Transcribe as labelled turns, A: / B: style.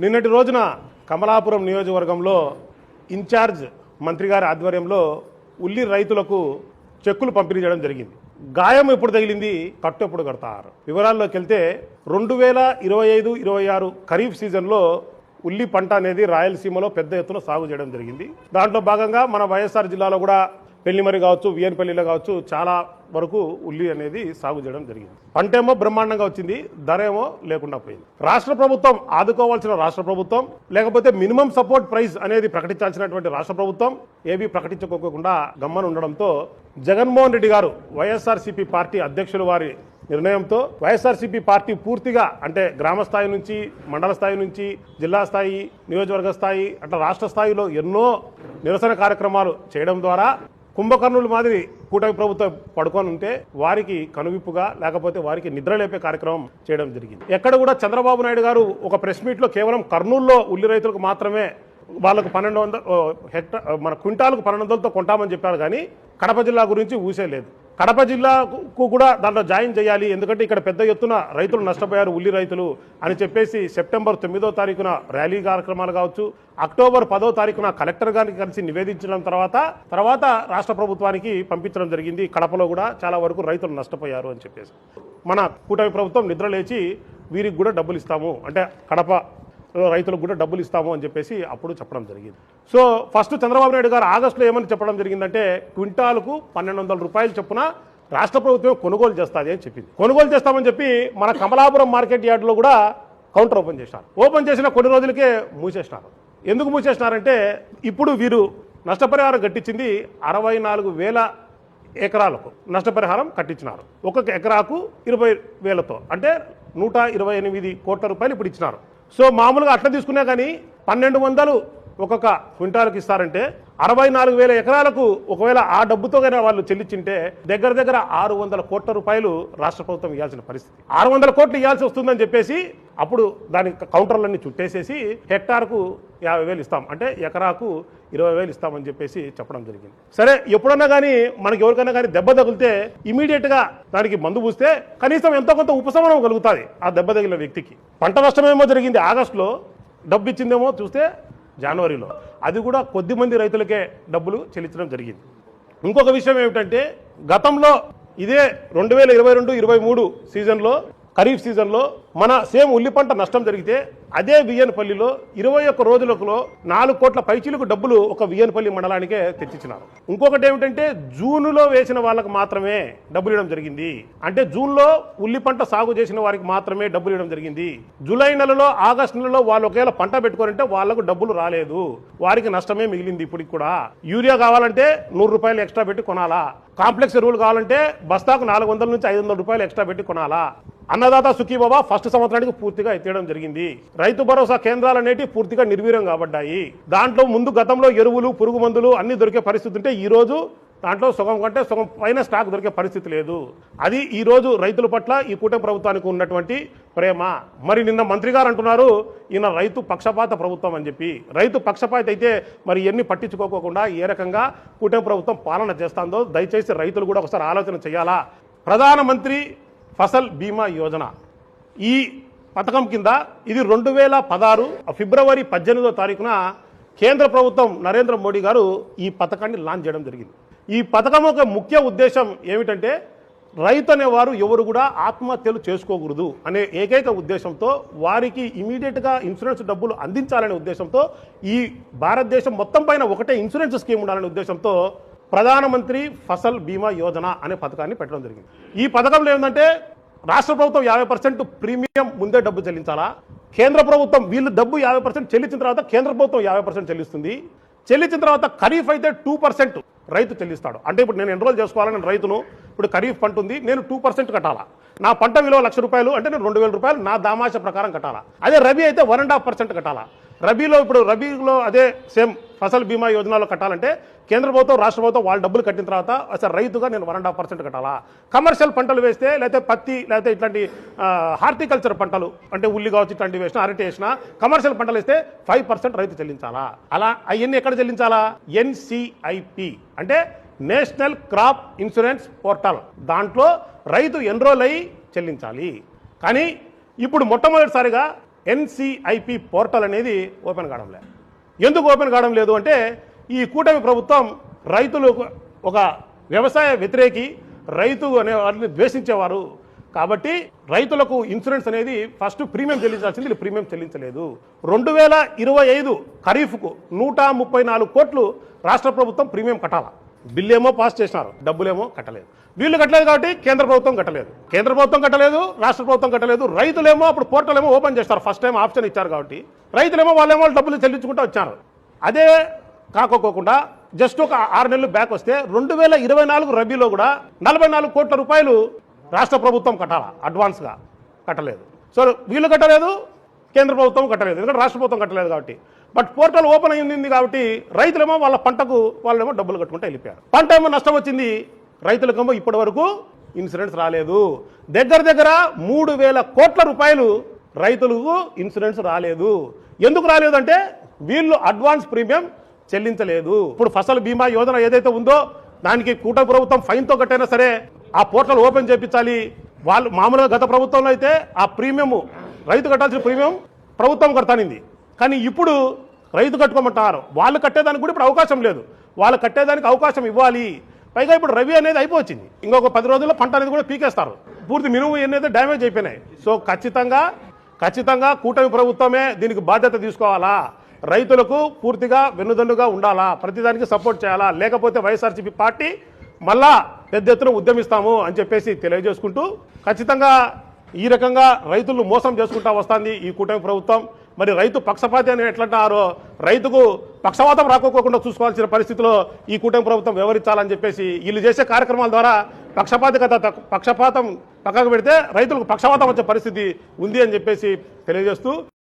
A: నిన్నటి రోజున కమలాపురం నియోజకవర్గంలో ఇన్ఛార్జ్ మంత్రి గారి ఆధ్వర్యంలో ఉల్లి రైతులకు చెక్కులు పంపిణీ చేయడం జరిగింది. గాయం ఎప్పుడు తగిలింది, కట్టు ఎప్పుడు కడతారు. వివరాల్లోకి వెళ్తే 2025-26 ఖరీఫ్ సీజన్లో ఉల్లి పంట అనేది రాయలసీమలో పెద్ద ఎత్తున సాగు చేయడం జరిగింది. దాంట్లో భాగంగా మన వైఎస్ఆర్ జిల్లాలో కూడా పెళ్లిమరి కావచ్చు, విఎన్పల్లిలో కావచ్చు చాలా వరకు ఉల్లి అనేది సాగు చేయడం జరిగింది. పంటేమో బ్రహ్మాండంగా వచ్చింది, ధర ఏమో లేకుండా పోయింది. రాష్ట్ర ప్రభుత్వం ఆదుకోవాల్సిన రాష్ట్ర ప్రభుత్వం, లేకపోతే మినిమం సపోర్ట్ ప్రైస్ అనేది ప్రకటించాల్సినటువంటి రాష్ట్ర ప్రభుత్వం ఏబీ ప్రకటించుకోకుండా గమ్మన ఉండడంతో జగన్మోహన్ రెడ్డి గారు వైఎస్ఆర్సీపీ పార్టీ అధ్యక్షుల వారి నిర్ణయంతో వైఎస్ఆర్సీపీ పార్టీ పూర్తిగా అంటే గ్రామ స్థాయి నుంచి, మండల స్థాయి నుంచి, జిల్లా స్థాయి, నియోజకవర్గ స్థాయి అట్లా రాష్ట్ర స్థాయిలో ఎన్నో నిరసన కార్యక్రమాలు చేయడం ద్వారా కుంభకర్ణుల మాదిరి కూటమి ప్రభుత్వం పడుకొని ఉంటే వారికి కనువిప్పుగా, లేకపోతే వారికి నిద్ర లేపే కార్యక్రమం చేయడం జరిగింది. ఎక్కడ కూడా చంద్రబాబు నాయుడు గారు ఒక ప్రెస్ మీట్లో కేవలం కర్నూలులో ఉల్లి రైతులకు మాత్రమే వాళ్ళకు 1200 మన క్వింటాలకు 1200తో కొంటామని చెప్పారు, కానీ కడప జిల్లా గురించి ఊసే లేదు. కడప జిల్లాకు కూడా దాంట్లో జాయిన్ చేయాలి, ఎందుకంటే ఇక్కడ పెద్ద ఎత్తున రైతులు నష్టపోయారు ఉల్లి రైతులు అని చెప్పేసి సెప్టెంబర్ 9వ తారీఖున ర్యాలీ కార్యక్రమాలు కావచ్చు, అక్టోబర్ 10వ తారీఖున కలెక్టర్ గారికి కలిసి నివేదించడం తర్వాత రాష్ట్ర ప్రభుత్వానికి పంపించడం జరిగింది. కడపలో కూడా చాలా వరకు రైతులు నష్టపోయారు అని చెప్పేసి మన కూటమి ప్రభుత్వం నిద్ర లేచి వీరికి కూడా డబ్బులు ఇస్తాము అంటే కడప రైతులకు కూడా డబ్బులు ఇస్తాము అని చెప్పేసి అప్పుడు చెప్పడం జరిగింది. సో ఫస్ట్ చంద్రబాబు నాయుడు గారు ఆగస్టులో ఏమని చెప్పడం జరిగిందంటే క్వింటాలకు 1200 రూపాయలు చొప్పున రాష్ట్ర ప్రభుత్వం కొనుగోలు చేస్తుంది అని చెప్పింది. కొనుగోలు చేస్తామని చెప్పి మన కమలాపురం మార్కెట్ యార్డులో కూడా కౌంటర్ ఓపెన్ చేశారు. ఓపెన్ చేసిన కొన్ని రోజులకే మూసేసినారు. ఎందుకు మూసేసినారంటే ఇప్పుడు వీరు నష్టపరిహారం కట్టించింది 64,000 ఎకరాలకు నష్టపరిహారం కట్టించినారు. ఒక్కొక్క ఎకరాకు 20,000తో అంటే 128 కోట్ల రూపాయలు ఇప్పుడు ఇచ్చినారు. సో మామూలుగా అట్లా తీసుకున్నా కానీ 1200 ఒక్కొక్క క్వింటాల్కి ఇస్తారంటే 64,000 ఎకరాలకు ఒకవేళ ఆ డబ్బుతో కన్నా వాళ్ళు చెల్లించింటే దగ్గర 600 కోట్ల రూపాయలు రాష్ట్ర ప్రభుత్వం ఇవ్వాల్సిన పరిస్థితి. 600 కోట్లు ఇవ్వాల్సి వస్తుందని చెప్పేసి అప్పుడు దాని కౌంటర్లన్నీ చుట్టేసేసి హెక్టార్కు 50,000 ఇస్తాం అంటే ఎకరాకు 20,000 ఇస్తామని చెప్పేసి చెప్పడం జరిగింది. సరే, ఎప్పుడన్నా కానీ మనకి ఎవరికైనా కానీ దెబ్బ తగిలితే ఇమీడియట్గా దానికి మందు పూస్తే కనీసం ఎంతో కొంత ఉపశమనం కలుగుతుంది ఆ దెబ్బ తగిలిన వ్యక్తికి. పంట నష్టమేమో జరిగింది ఆగస్టులో, డబ్బు ఇచ్చిందేమో చూస్తే జనవరిలో, అది కూడా కొద్ది మంది రైతులకే డబ్బులు చెల్లించడం జరిగింది. ఇంకొక విషయం ఏమిటంటే గతంలో ఇదే 2022-23 సీజన్లో ఖరీఫ్ సీజన్లో మన సేమ్ ఉల్లి పంట నష్టం జరిగితే అదే వియ్యనపల్లిలో 21 రోజులలో 4 కోట్ల పైచీలకు డబ్బులు ఒక వియ్యనపల్లి మండలానికే తెచ్చిచ్చినారు. ఇంకొకటి ఏమిటంటే జూన్లో వేసిన వాళ్ళకి మాత్రమే డబ్బులు ఇవ్వడం జరిగింది. అంటే జూన్లో ఉల్లి పంట సాగు చేసిన వారికి మాత్రమే డబ్బులు ఇవ్వడం జరిగింది. జూలై నెలలో, ఆగస్టు నెలలో వాళ్ళు ఒకవేళ పంట పెట్టుకోరంటే వాళ్లకు డబ్బులు రాలేదు, వారికి నష్టమే మిగిలింది. ఇప్పటికి కూడా యూరియా కావాలంటే 100 రూపాయలు ఎక్స్ట్రా పెట్టి కొనాలా, కాంప్లెక్స్ ఎరువులు కావాలంటే బస్తాకు 400 నుంచి 500 రూపాయలు ఎక్స్ట్రా పెట్టి కొనాలా. అన్నదాత సుఖీబాబా ఫస్ట్ సంవత్సరానికి పూర్తిగా ఎత్తేయడం జరిగింది. రైతు భరోసా కేంద్రాలు అనేవి పూర్తిగా నిర్వీర్యం కాబడ్డాయి. దాంట్లో ముందు గతంలో ఎరువులు, పురుగు మందులు అన్ని దొరికే పరిస్థితి ఉంటే ఈ రోజు దాంట్లో సగం కంటే సగం పైన స్టాక్ దొరికే పరిస్థితి లేదు. అది ఈ రోజు రైతుల పట్ల ఈ కూటమి ప్రభుత్వానికి ఉన్నటువంటి ప్రేమ. మరి నిన్న మంత్రి గారు అంటున్నారు ఈయన రైతు పక్షపాత ప్రభుత్వం అని చెప్పి. రైతు పక్షపాత అయితే మరి ఎన్ని పట్టించుకోకుండా ఏ రకంగా కూటమి ప్రభుత్వం పాలన చేస్తుందో దయచేసి రైతులు కూడా ఒకసారి ఆలోచన చేయాలా. ప్రధానమంత్రి ఫసల్ బీమా యోజన ఈ పథకం కింద ఇది 2016 ఫిబ్రవరి 18వ తారీఖున కేంద్ర ప్రభుత్వం నరేంద్ర మోడీ గారు ఈ పథకాన్ని లాంచ్ చేయడం జరిగింది. ఈ పథకం ఒక ముఖ్య ఉద్దేశం ఏమిటంటే రైతు అనేవారు ఎవరు కూడా ఆత్మహత్యలు చేసుకోకూడదు అనే ఏకైక ఉద్దేశంతో వారికి ఇమీడియట్గా ఇన్సూరెన్స్ డబ్బులు అందించాలనే ఉద్దేశంతో ఈ భారతదేశం మొత్తం పైన ఒకటే ఇన్సూరెన్స్ స్కీమ్ ఉండాలనే ఉద్దేశంతో ప్రధానమంత్రి ఫసల్ బీమా యోజన అనే పథకాన్ని పెట్టడం జరిగింది. ఈ పథకంలో ఏంటంటే రాష్ట్ర ప్రభుత్వం 50% ప్రీమియం ముందే డబ్బు చెల్లించాలా, కేంద్ర ప్రభుత్వం వీళ్ళు డబ్బు 50% చెల్లించిన తర్వాత కేంద్ర ప్రభుత్వం 50% చెల్లిస్తుంది. చెల్లించిన తర్వాత ఖరీఫ్ అయితే 2% రైతు చెల్లిస్తాడు. అంటే ఇప్పుడు నేను ఎన్రోల్ చేసుకోవాలని నేను రైతును, ఇప్పుడు ఖరీఫ్ పంట ఉంది, నేను 2% కట్టాలా. నా పంట విలువ 1,00,000 రూపాయలు అంటే నేను 2,000 రూపాయలు నా దామాష ప్రకారం కట్టాలా. అదే రబీ అయితే 1.5% కట్టాలా. రబీలో అదే సేమ్ ఫసల్ బీమా యోజనలో కట్టాలంటే కేంద్ర ప్రభుత్వం, రాష్ట్ర ప్రభుత్వం వాళ్ళు డబ్బులు కట్టిన తర్వాత అసలు రైతుగా నేను 1.5% కట్టాలా. కమర్షియల్ పంటలు వేస్తే లేకపోతే పత్తి లేకపోతే ఇట్లాంటి హార్టికల్చర్ పంటలు అంటే ఉల్లి కావచ్చు ఇట్లాంటివి వేసినా, అరటి వేసినా కమర్షియల్ పంటలు వేస్తే 5% రైతు చెల్లించాలా. అలా అవన్నీ ఎక్కడ చెల్లించాలా? NCIP అంటే నేషనల్ క్రాప్ ఇన్సూరెన్స్ పోర్టల్, దాంట్లో రైతు ఎన్రోల్ అయ్యి చెల్లించాలి. కానీ ఇప్పుడు మొట్టమొదటిసారిగా ఎన్సిఐపి పోర్టల్ అనేది ఓపెన్ కావడం లేదు. ఎందుకు ఓపెన్ కావడం లేదు అంటే ఈ కూటమి ప్రభుత్వం రైతులు ఒక వ్యవసాయ వ్యతిరేకి, రైతు అనే వారిని ద్వేషించేవారు కాబట్టి రైతులకు ఇన్సూరెన్స్ అనేది ఫస్ట్ ప్రీమియం చెల్లించాల్సింది, వీళ్ళు ప్రీమియం చెల్లించలేదు. 2025 ఖరీఫ్కు 134 కోట్లు రాష్ట్ర ప్రభుత్వం ప్రీమియం కట్టాలా. బిల్లు ఏమో పాస్ చేసినారు, డబ్బులేమో కట్టలేదు. వీళ్ళు కట్టలేదు కాబట్టి కేంద్ర ప్రభుత్వం కట్టలేదు, కేంద్ర ప్రభుత్వం కట్టలేదు, రాష్ట్ర ప్రభుత్వం కట్టలేదు. రైతులేమో అప్పుడు పోర్టల్ ఏమో ఓపెన్ చేస్తారు, ఫస్ట్ టైం ఆప్షన్ ఇచ్చారు కాబట్టి రైతులేమో వాళ్ళేమో డబ్బులు చెల్లించుకుంటూ వచ్చారు. అదే కాకోకుండా జస్ట్ ఒక 6 నెలలు బ్యాక్ వస్తే 2024 రబీలో కూడా 44 కోట్ల రూపాయలు రాష్ట్ర ప్రభుత్వం కట్టాలా, అడ్వాన్స్గా కట్టలేదు. సో వీళ్ళు కట్టలేదు, కేంద్ర ప్రభుత్వం కట్టలేదు, ఎందుకంటే రాష్ట్ర ప్రభుత్వం కట్టలేదు కాబట్టి. బట్ పోర్టల్ ఓపెన్ అయింది కాబట్టి రైతులేమో వాళ్ళ పంటకు వాళ్ళేమో డబ్బులు కట్టుకుంటూ వెళ్ళిపోయారు. పంట ఏమో నష్టం వచ్చింది, రైతులకేమో ఇప్పటి వరకు ఇన్సూరెన్స్ రాలేదు. దగ్గర 3,000 కోట్ల రూపాయలు రైతులకు ఇన్సూరెన్స్ రాలేదు. ఎందుకు రాలేదంటే వీళ్ళు అడ్వాన్స్ ప్రీమియం చెల్లించలేదు. ఇప్పుడు ఫసల్ బీమా యోజన ఏదైతే ఉందో దానికి కూటమి ప్రభుత్వం ఫైన్తో కట్టైనా సరే ఆ పోర్టల్ ఓపెన్ చేయించాలి. వాళ్ళు మామూలుగా గత ప్రభుత్వంలో అయితే ఆ ప్రీమియం రైతు కట్టాల్సిన ప్రీమియం ప్రభుత్వం కడతానింది, కానీ ఇప్పుడు రైతు కట్టుకోమంటారు. వాళ్ళు కట్టేదానికి కూడా ఇప్పుడు అవకాశం లేదు, వాళ్ళు కట్టేదానికి అవకాశం ఇవ్వాలి. పైగా ఇప్పుడు రవి అనేది అయిపోయింది, ఇంకొక 10 రోజుల్లో పంట అనేది కూడా పీకేస్తారు. పూర్తి మినుము అనేది డ్యామేజ్ అయిపోయినాయి. సో ఖచ్చితంగా కూటమి ప్రభుత్వమే దీనికి బాధ్యత తీసుకోవాలా, రైతులకు పూర్తిగా వెన్నుదన్నుగా ఉండాలా, ప్రతిదానికి సపోర్ట్ చేయాలా. లేకపోతే వైఎస్ఆర్సీపీ పార్టీ మళ్ళా పెద్ద ఎత్తున ఉద్యమిస్తాము అని చెప్పేసి తెలియజేసుకుంటూ, ఖచ్చితంగా ఈ రకంగా రైతులను మోసం చేసుకుంటా వస్తుంది ఈ కూటమి ప్రభుత్వం. మరి రైతు పక్షపాతి అని ఎట్లంటారో రైతుకు పక్షవాతం రాకోకుండా చూసుకోవాల్సిన పరిస్థితిలో ఈ కూటమి ప్రభుత్వం వ్యవహరించాలని చెప్పేసి వీళ్ళు చేసే కార్యక్రమాల ద్వారా పక్షపాతం పక్కకు పెడితే రైతులకు పక్షవాతం వచ్చే పరిస్థితి ఉంది అని చెప్పేసి తెలియజేస్తూ